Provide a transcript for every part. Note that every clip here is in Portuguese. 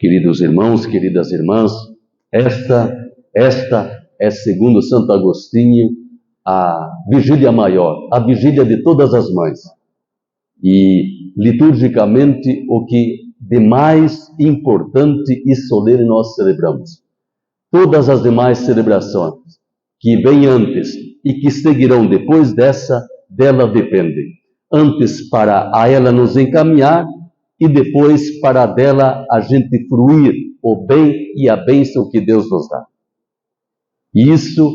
Queridos irmãos, queridas irmãs, esta é, segundo Santo Agostinho, a vigília maior, a vigília de todas as mães. E, liturgicamente, o que de mais importante e solene nós celebramos. Todas as demais celebrações que vêm antes e que seguirão depois dela dependem. Antes para a ela nos encaminhar e depois para dela a gente fruir o bem e a bênção que Deus nos dá. E isso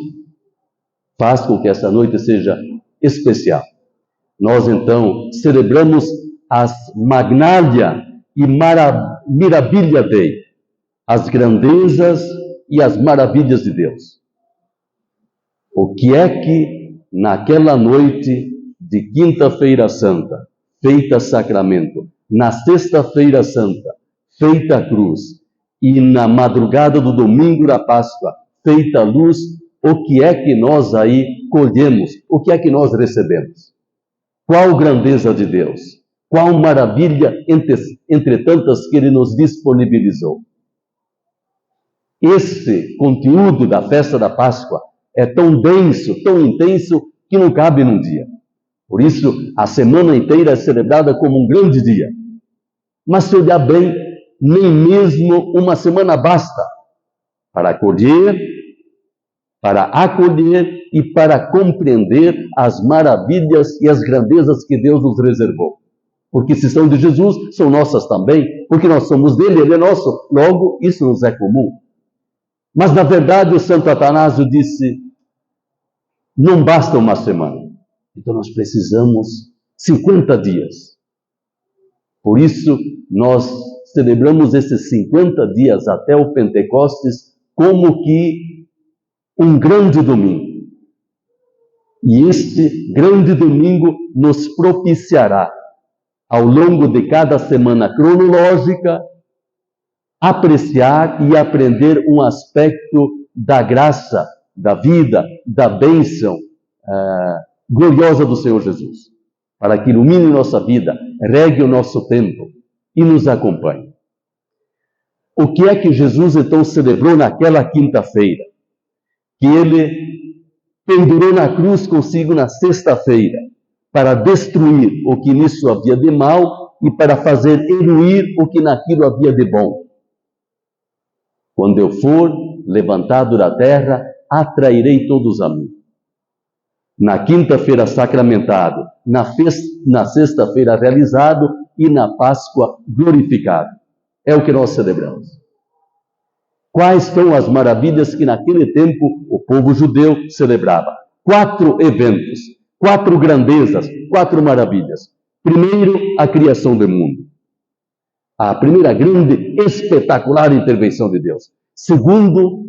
faz com que essa noite seja especial. Nós então celebramos as Magnalia e Mirabilia Dei, as grandezas e as maravilhas de Deus. O que é que naquela noite de Quinta-feira Santa, feita sacramento, na Sexta-feira Santa, feita a cruz, e na madrugada do domingo da Páscoa, feita a luz, o que é que nós aí colhemos? O que é que nós recebemos? Qual grandeza de Deus? Qual maravilha entre tantas que Ele nos disponibilizou? Esse conteúdo da festa da Páscoa é tão denso, tão intenso, que não cabe num dia. Por isso, a semana inteira é celebrada como um grande dia. Mas se olhar bem, nem mesmo uma semana basta para acolher e para compreender as maravilhas e as grandezas que Deus nos reservou. Porque se são de Jesus, são nossas também, porque nós somos dele, ele é nosso, logo isso nos é comum. Mas na verdade o Santo Atanásio disse, não basta uma semana, então nós precisamos 50 dias. Por isso nós celebramos esses 50 dias até o Pentecostes como que um grande domingo. E este grande domingo nos propiciará, ao longo de cada semana cronológica, apreciar e aprender um aspecto da graça, da vida, da bênção gloriosa do Senhor Jesus, para que ilumine nossa vida, regue o nosso tempo e nos acompanhe. O que é que Jesus então celebrou naquela quinta-feira? Que ele pendurou na cruz consigo na sexta-feira, para destruir o que nisso havia de mal e para fazer eruir o que naquilo havia de bom. Quando eu for levantado da terra, atrairei todos a mim. Na quinta-feira sacramentado, na sexta-feira realizado e na Páscoa glorificado. É o que nós celebramos. Quais são as maravilhas que naquele tempo o povo judeu celebrava? 4 eventos, 4 grandezas, 4 maravilhas. Primeiro, a criação do mundo. A primeira grande, espetacular intervenção de Deus. Segundo,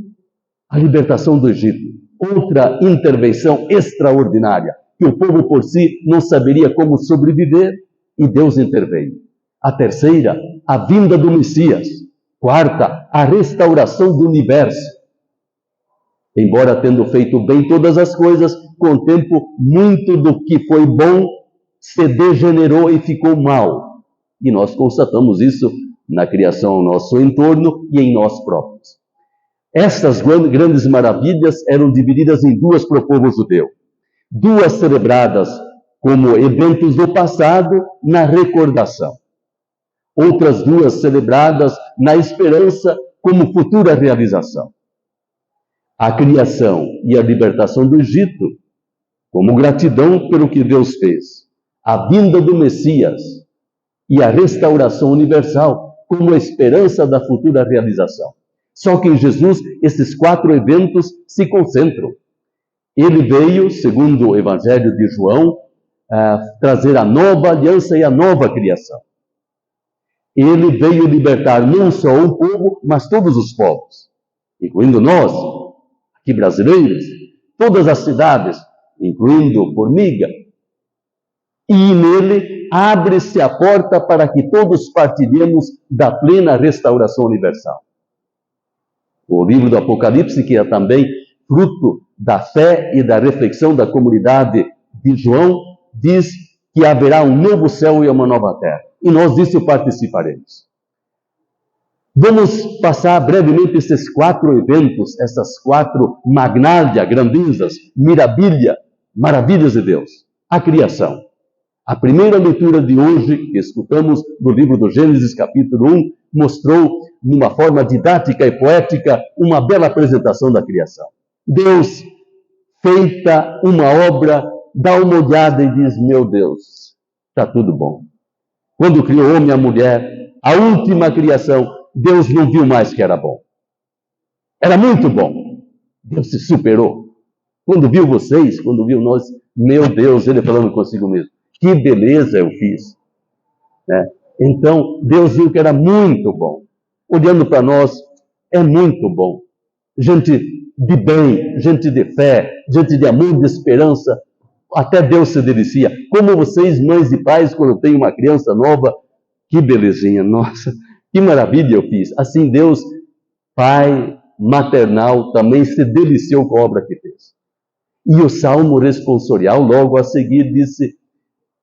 a libertação do Egito. Outra intervenção extraordinária, que o povo por si não saberia como sobreviver, e Deus interveio. A terceira, a vinda do Messias. Quarta, a restauração do universo. Embora tendo feito bem todas as coisas, com o tempo muito do que foi bom se degenerou e ficou mal. E nós constatamos isso na criação ao nosso entorno e em nós próprios. Estas grandes maravilhas eram divididas em 2 para o povo judeu. 2 celebradas como eventos do passado na recordação. Outras 2 celebradas na esperança como futura realização. A criação e a libertação do Egito como gratidão pelo que Deus fez. A vinda do Messias e a restauração universal como a esperança da futura realização. Só que em Jesus, esses 4 eventos se concentram. Ele veio, segundo o Evangelho de João, trazer a nova aliança e a nova criação. Ele veio libertar não só um povo, mas todos os povos, incluindo nós, aqui brasileiros, todas as cidades, incluindo Formiga. E nele abre-se a porta para que todos partilhemos da plena restauração universal. O livro do Apocalipse, que é também fruto da fé e da reflexão da comunidade de João, diz que haverá um novo céu e uma nova terra. E nós disso participaremos. Vamos passar brevemente esses 4 eventos, essas 4 magnália, grandezas, mirabilia, maravilhas de Deus. A criação. A primeira leitura de hoje, que escutamos do livro do Gênesis, capítulo 1, mostrou, de uma forma didática e poética, uma bela apresentação da criação. Deus, feita uma obra, dá uma olhada e diz: meu Deus, está tudo bom. Quando criou o homem e a mulher, a última criação, Deus não viu mais que era bom. Era muito bom. Deus se superou. Quando viu vocês, quando viu nós, meu Deus, ele falando consigo mesmo: que beleza eu fiz. Né? Então, Deus viu que era muito bom. Olhando para nós, é muito bom. Gente de bem, gente de fé, gente de amor, de esperança. Até Deus se delicia. Como vocês, mães e pais, quando tem uma criança nova, que belezinha, nossa, que maravilha eu fiz. Assim Deus, Pai maternal, também se deliciou com a obra que fez. E o Salmo responsorial, logo a seguir, disse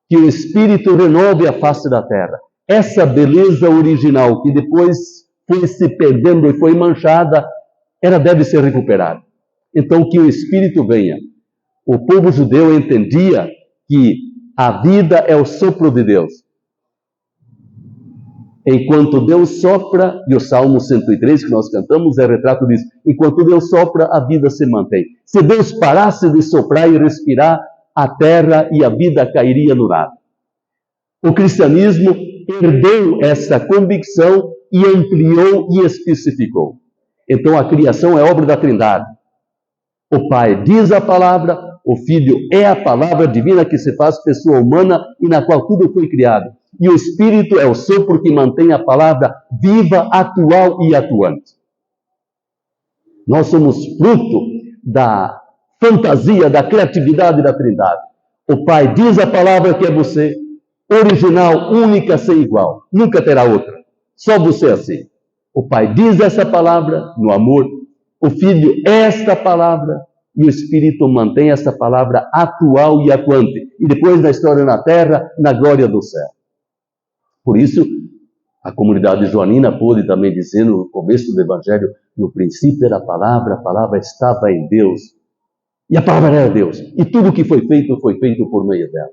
que o Espírito renove a face da terra. Essa beleza original, que depois foi se perdendo e foi manchada, ela deve ser recuperada. Então, que o Espírito venha. O povo judeu entendia que a vida é o sopro de Deus. Enquanto Deus sopra, e o Salmo 103 que nós cantamos é retrato disso, enquanto Deus sopra, a vida se mantém. Se Deus parasse de soprar e respirar, a terra e a vida cairia no nada. O cristianismo herdou essa convicção e ampliou e especificou. Então a criação é obra da Trindade. O Pai diz a palavra, o Filho é a palavra divina que se faz pessoa humana e na qual tudo foi criado. E o Espírito é o sopro que mantém a palavra viva, atual e atuante. Nós somos fruto da fantasia, da criatividade da Trindade. O Pai diz a palavra que é você, original, única, sem igual. Nunca terá outra. Só você assim. O Pai diz essa palavra no amor, o Filho é esta palavra e o Espírito mantém essa palavra atual e atuante. E depois na história na terra, na glória do céu. Por isso, a comunidade joanina pôde também dizer no começo do Evangelho, no princípio era a palavra estava em Deus. E a palavra era Deus. E tudo que foi feito por meio dela.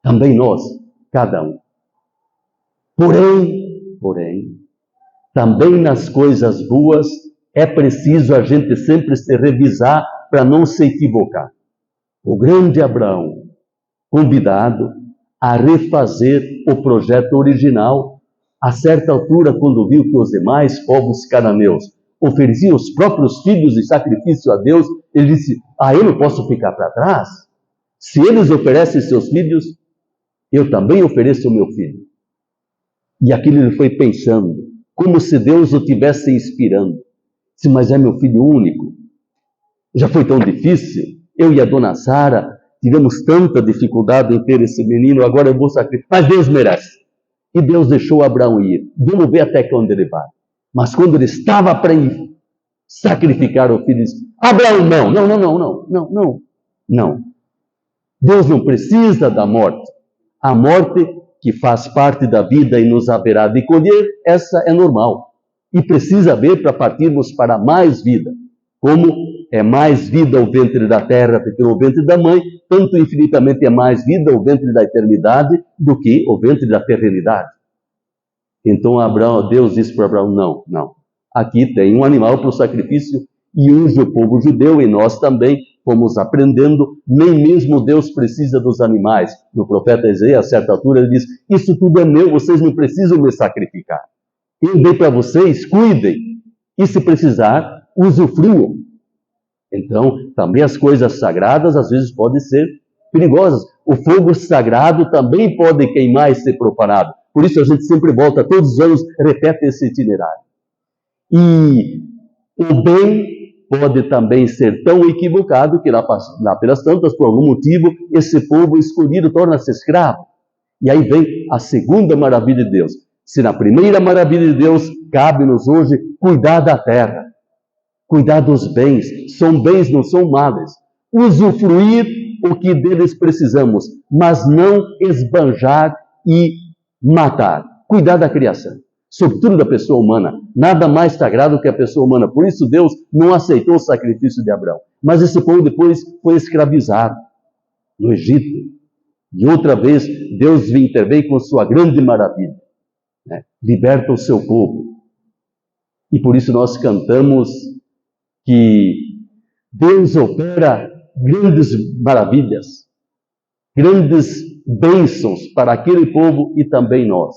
Também nós, cada um. Porém, também nas coisas boas é preciso a gente sempre se revisar para não se equivocar. O grande Abraão, convidado a refazer o projeto original, a certa altura, quando viu que os demais povos cananeus ofereciam os próprios filhos em sacrifício a Deus, ele disse: eu não posso ficar para trás. Se eles oferecem seus filhos, eu também ofereço o meu filho. E aquilo ele foi pensando, como se Deus o tivesse inspirando. Disse: mas é meu filho único. Já foi tão difícil. Eu e a dona Sara tivemos tanta dificuldade em ter esse menino, agora eu vou sacrificar. Mas Deus merece. E Deus deixou Abraão ir. Vamos ver até onde ele vai. Mas quando ele estava para sacrificar o filho, disse: Abraão, não. Deus não precisa da morte. A morte que faz parte da vida e nos haverá de colher, essa é normal. E precisa haver para partirmos para mais vida. Como é mais vida o ventre da terra do que o ventre da mãe, tanto infinitamente é mais vida o ventre da eternidade do que o ventre da terrenidade. Então Deus disse para Abraão: não. Aqui tem um animal para o sacrifício, e hoje o povo judeu e nós também fomos aprendendo, nem mesmo Deus precisa dos animais. No profeta Isaías, a certa altura, ele diz: isso tudo é meu, vocês não precisam me sacrificar. Eu dei para vocês, cuidem. E se precisar, usufruam. Então, também as coisas sagradas às vezes podem ser perigosas. O fogo sagrado também pode queimar e ser profanado. Por isso a gente sempre volta, todos os anos, repete esse itinerário. E o bem pode também ser tão equivocado que lá pelas tantas, por algum motivo, esse povo escolhido torna-se escravo. E aí vem a segunda maravilha de Deus. Se na primeira maravilha de Deus cabe-nos hoje cuidar da terra, cuidar dos bens, são bens, não são males, usufruir o que deles precisamos, mas não esbanjar e matar, cuidar da criação. sobretudo da pessoa humana. Nada mais sagrado que a pessoa humana. Por isso Deus não aceitou o sacrifício de Abraão. Mas esse povo depois foi escravizado no Egito. E outra vez Deus intervém com sua grande maravilha, né? Liberta o seu povo. E por isso nós cantamos que Deus opera grandes maravilhas, grandes bênçãos para aquele povo e também nós.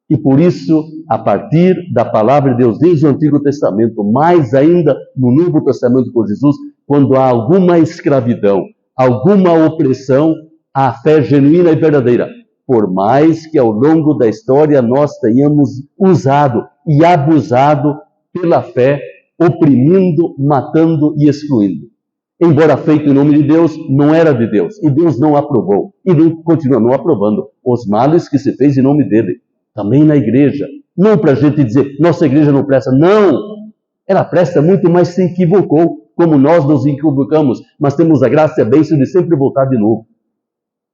E por isso, a partir da palavra de Deus, desde o Antigo Testamento, mais ainda no Novo Testamento com Jesus, quando há alguma escravidão, alguma opressão, a fé genuína e verdadeira, por mais que ao longo da história nós tenhamos usado e abusado pela fé, oprimindo, matando e excluindo. Embora feito em nome de Deus, não era de Deus, e Deus não aprovou, e não, continua não aprovando os males que se fez em nome dele, também na igreja. Não para a gente dizer, nossa igreja não presta, não! Ela presta muito, mas se equivocou, como nós nos equivocamos, mas temos a graça e a bênção de sempre voltar de novo.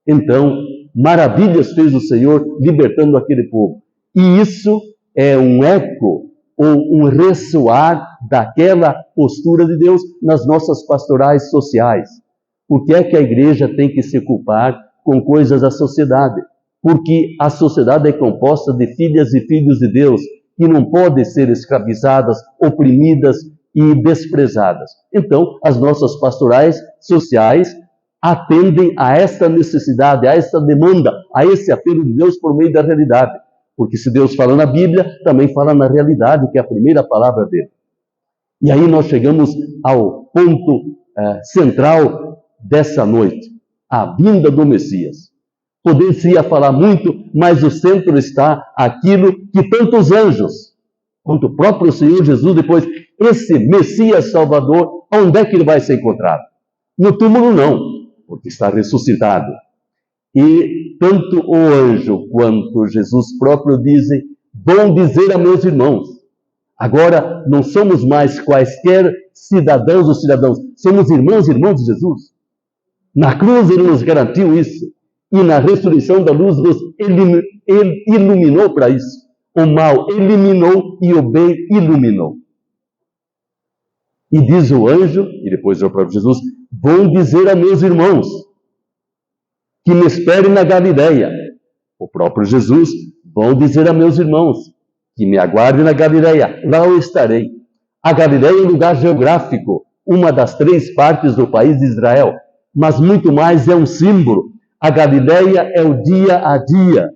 Então, maravilhas fez o Senhor libertando aquele povo. E isso é um eco ou um ressoar daquela postura de Deus nas nossas pastorais sociais. Por que é que a igreja tem que se ocupar com coisas da sociedade? Porque a sociedade é composta de filhas e filhos de Deus que não podem ser escravizadas, oprimidas e desprezadas. Então, as nossas pastorais sociais atendem a esta necessidade, a esta demanda, a esse apelo de Deus por meio da realidade. Porque se Deus fala na Bíblia, também fala na realidade, que é a primeira palavra dele. E aí nós chegamos ao ponto central dessa noite, a vinda do Messias. Poderia falar muito, mas o centro está aquilo que tantos anjos, quanto o próprio Senhor Jesus, depois, esse Messias Salvador, onde é que ele vai ser encontrado? No túmulo não, porque está ressuscitado. E tanto o anjo quanto Jesus próprio dizem, vão dizer a meus irmãos. Agora não somos mais quaisquer cidadãos ou cidadãos, somos irmãos e irmãos de Jesus. Na cruz ele nos garantiu isso. E na ressurreição da luz, Deus ele iluminou para isso. O mal eliminou e o bem iluminou. E diz o anjo, e depois o próprio Jesus, vão dizer a meus irmãos que me esperem na Galileia. O próprio Jesus, vão dizer a meus irmãos que me aguardem na Galileia. Lá eu estarei. A Galileia é um lugar geográfico, uma das 3 partes do país de Israel, mas muito mais é um símbolo. A Galileia é o dia a dia,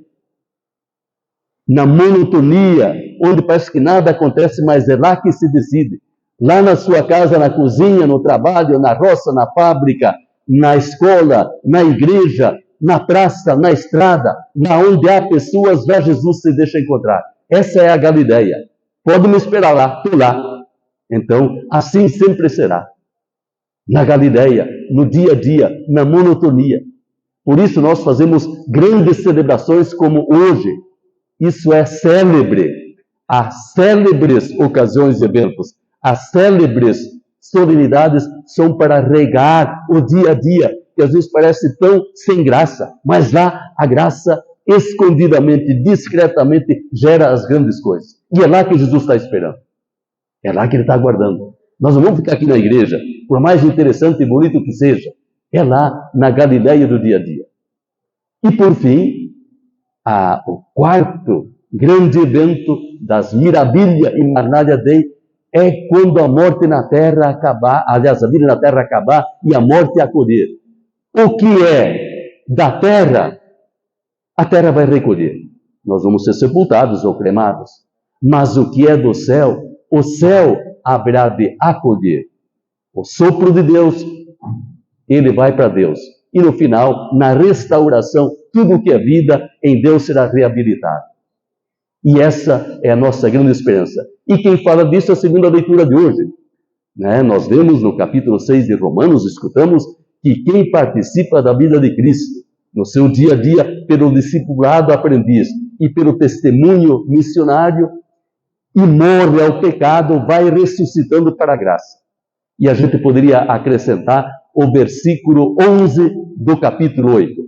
na monotonia, onde parece que nada acontece, mas é lá que se decide. Lá na sua casa, na cozinha, no trabalho, na roça, na fábrica, na escola, na igreja, na praça, na estrada, na onde há pessoas, lá Jesus se deixa encontrar. Essa é a Galileia. Pode me esperar lá, estou lá. Então, assim sempre será. Na Galileia, no dia a dia, na monotonia. Por isso nós fazemos grandes celebrações como hoje. Isso é célebre. As célebres ocasiões e eventos, as célebres solenidades são para regar o dia a dia, que às vezes parece tão sem graça, mas lá a graça escondidamente, discretamente gera as grandes coisas. E é lá que Jesus está esperando. É lá que ele está aguardando. Nós não vamos ficar aqui na igreja, por mais interessante e bonito que seja. É lá na Galileia do dia a dia. E por fim, o quarto grande evento das Mirabilha e Marnália Dei é quando a morte na terra acabar, aliás, a vida na terra acabar e a morte acolher. O que é da terra, a terra vai recolher. Nós vamos ser sepultados ou cremados. Mas o que é do céu, o céu haverá de acolher. O sopro de Deus, ele vai para Deus. E no final, na restauração, tudo que é vida em Deus será reabilitado. E essa é a nossa grande esperança. E quem fala disso é a segunda leitura de hoje. Nós vemos no capítulo 6 de Romanos, escutamos que quem participa da vida de Cristo, no seu dia a dia, pelo discipulado aprendiz e pelo testemunho missionário, e morre ao pecado, vai ressuscitando para a graça. E a gente poderia acrescentar o versículo 11 do capítulo 8.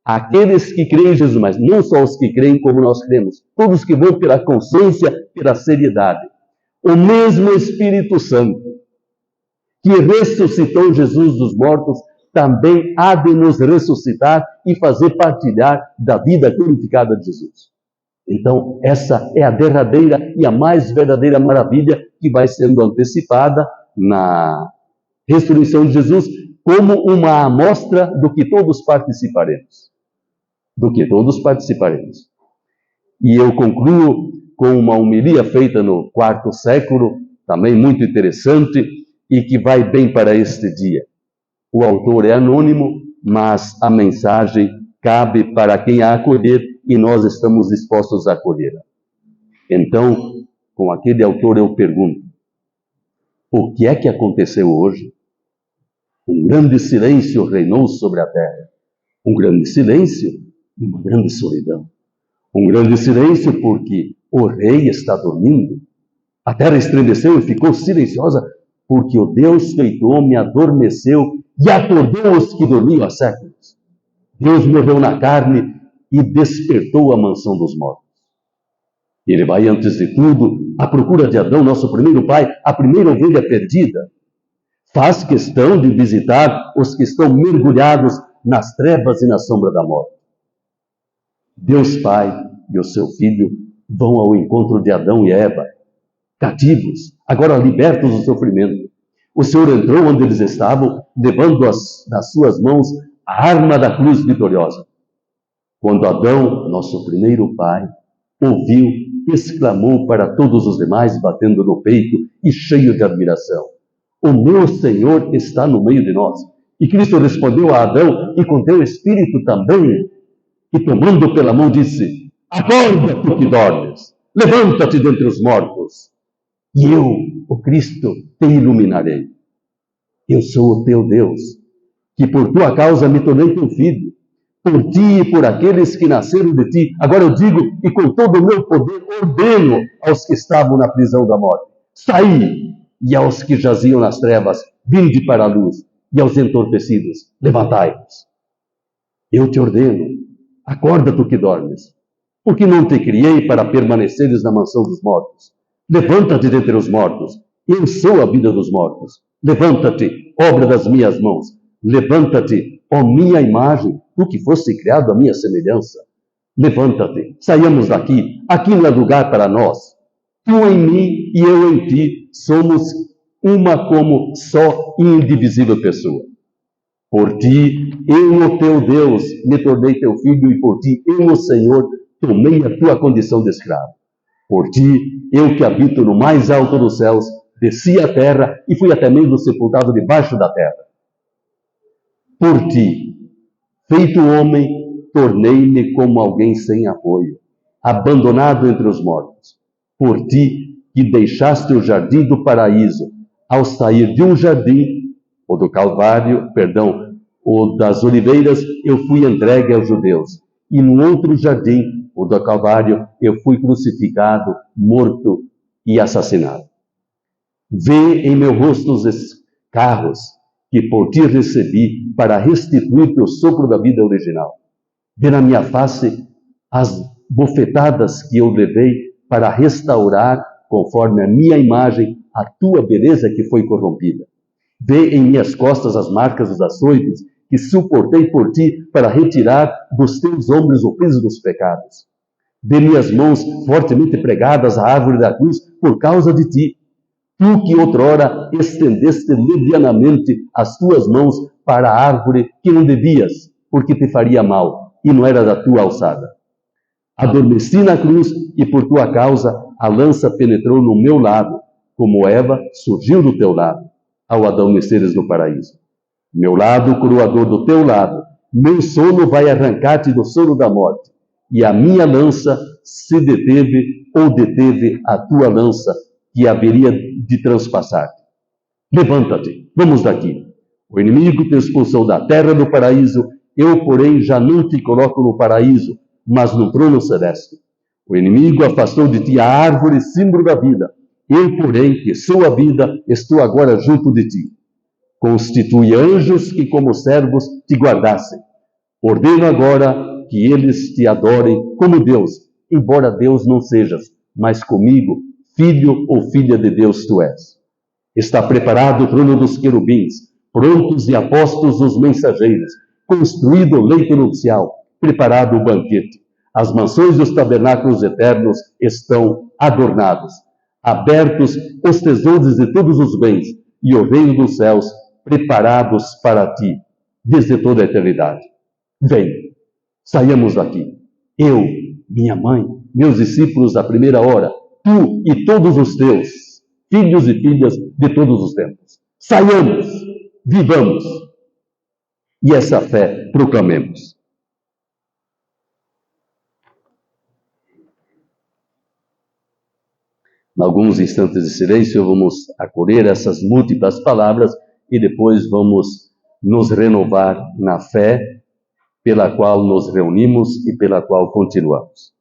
Aqueles que creem em Jesus, mas não só os que creem como nós cremos, todos que vão pela consciência, pela seriedade. O mesmo Espírito Santo que ressuscitou Jesus dos mortos, também há de nos ressuscitar e fazer partilhar da vida glorificada de Jesus. Então, essa é a derradeira e a mais verdadeira maravilha que vai sendo antecipada na ressurreição de Jesus, como uma amostra do que todos participaremos. Do que todos participaremos. E eu concluo com uma homilia feita no quarto século, também muito interessante, e que vai bem para este dia. O autor é anônimo, mas a mensagem cabe para quem a acolher e nós estamos dispostos a acolhê-la. Então, com aquele autor eu pergunto, o que é que aconteceu hoje? Um grande silêncio reinou sobre a terra. Um grande silêncio e uma grande solidão. Um grande silêncio porque o rei está dormindo. A terra estremeceu e ficou silenciosa porque o Deus feito homem adormeceu e acordou os que dormiam há séculos. Deus morreu na carne e despertou a mansão dos mortos. Ele vai, antes de tudo, à procura de Adão, nosso primeiro pai, a primeira ovelha perdida. Faz questão de visitar os que estão mergulhados nas trevas e na sombra da morte. Deus Pai e o seu Filho vão ao encontro de Adão e Eva, cativos, agora libertos do sofrimento. O Senhor entrou onde eles estavam, levando das suas mãos a arma da cruz vitoriosa. Quando Adão, nosso primeiro pai, ouviu, exclamou para todos os demais, batendo no peito e cheio de admiração: o meu Senhor está no meio de nós. E Cristo respondeu a Adão e com teu espírito também, e tomando pela mão disse: acorda, tu que dormes, levanta-te dentre os mortos, e eu, o Cristo, te iluminarei. Eu sou o teu Deus, que por tua causa me tornei teu filho, por ti e por aqueles que nasceram de ti. Agora eu digo, e com todo o meu poder ordeno aos que estavam na prisão da morte: saí, e aos que jaziam nas trevas, vinde para a luz, e aos entorpecidos, levantai-vos. Eu te ordeno, acorda, tu que dormes, porque não te criei para permaneceres na mansão dos mortos. Levanta-te dentre os mortos, eu sou a vida dos mortos. Levanta-te, obra das minhas mãos. Levanta-te, ó minha imagem, tu que foste criado à minha semelhança. Levanta-te, saiamos daqui, aqui não é lugar para nós. Tu em mim e eu em ti, somos uma como só e indivisível pessoa. Por ti, eu, o teu Deus, me tornei teu filho, e por ti, eu, o Senhor, tomei a tua condição de escravo. Por ti, eu que habito no mais alto dos céus, desci à terra e fui até mesmo sepultado debaixo da terra. Por ti, feito homem, tornei-me como alguém sem apoio, abandonado entre os mortos. Por ti, que deixaste o jardim do paraíso, ao sair de um jardim, ou do Calvário, ou das oliveiras, eu fui entregue aos judeus. E no outro jardim, o do Calvário, eu fui crucificado, morto e assassinado. Vê em meu rosto os escarros que por ti recebi para restituir-te o sopro da vida original. Vê na minha face as bofetadas que eu levei para restaurar, conforme a minha imagem, a tua beleza que foi corrompida. Vê em minhas costas as marcas dos açoites que suportei por ti para retirar dos teus ombros o peso dos pecados. Vê minhas mãos fortemente pregadas à árvore da cruz por causa de ti. Tu que outrora estendeste levianamente as tuas mãos para a árvore que não devias, porque te faria mal, e não era da tua alçada. Adormeci na cruz, e por tua causa a lança penetrou no meu lado, como Eva surgiu do teu lado, ao adormeceres no paraíso. Meu lado, coroador do teu lado, meu sono vai arrancar-te do sono da morte, e a minha lança se deteve, ou deteve a tua lança, que haveria de transpassar-te. Levanta-te, vamos daqui. O inimigo te expulsou da terra do paraíso, eu, porém, já não te coloco no paraíso, mas no trono celeste. O inimigo afastou de ti a árvore símbolo da vida. Eu, porém, que sou a vida, estou agora junto de ti. Constitui anjos que, como servos, te guardassem. Ordeno agora que eles te adorem como Deus, embora Deus não sejas, mas comigo, filho ou filha de Deus tu és. Está preparado o trono dos querubins, prontos e apostos os mensageiros, construído o leito nupcial, preparado o banquete. As mansões dos tabernáculos eternos estão adornados, abertos os tesouros de todos os bens, e o reino dos céus preparados para ti, desde toda a eternidade. Vem, saiamos daqui. Eu, minha mãe, meus discípulos da primeira hora, tu e todos os teus, filhos e filhas de todos os tempos. Saiamos, vivamos, e essa fé proclamemos. Em alguns instantes de silêncio, vamos acolher essas múltiplas palavras e depois vamos nos renovar na fé pela qual nos reunimos e pela qual continuamos.